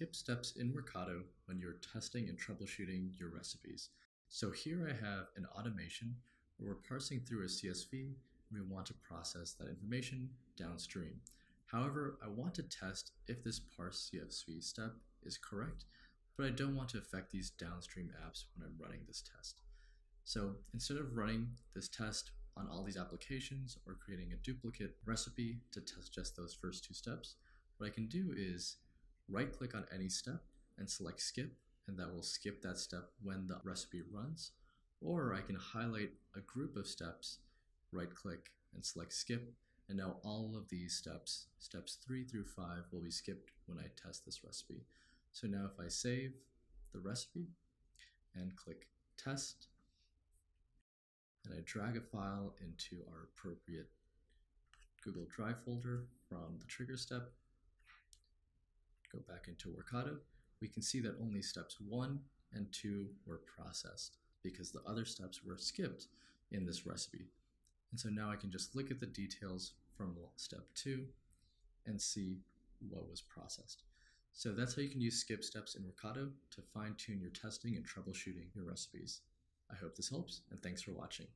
skip steps in Workato when you're testing and troubleshooting your recipes. So here I have an automation where we're parsing through a CSV and we want to process that information downstream. However, I want to test if this parse CSV step is correct, but I don't want to affect these downstream apps when I'm running this test. So instead of running this test on all these applications or creating a duplicate recipe to test just those first two steps, what I can do is right-click on any step and select skip, and that will skip that step when the recipe runs. Or I can highlight a group of steps, right-click and select skip, and now all of these steps 3 through 5, will be skipped when I test this recipe. So now if I save the recipe and click test, and I drag a file into our appropriate Google Drive folder from the trigger step, go back into Workato, we can see that only steps 1 and 2 were processed because the other steps were skipped in this recipe. And so now I can just look at the details from step 2 and see what was processed. So that's how you can use skip steps in Workato to fine-tune your testing and troubleshooting your recipes. I hope this helps, and thanks for watching.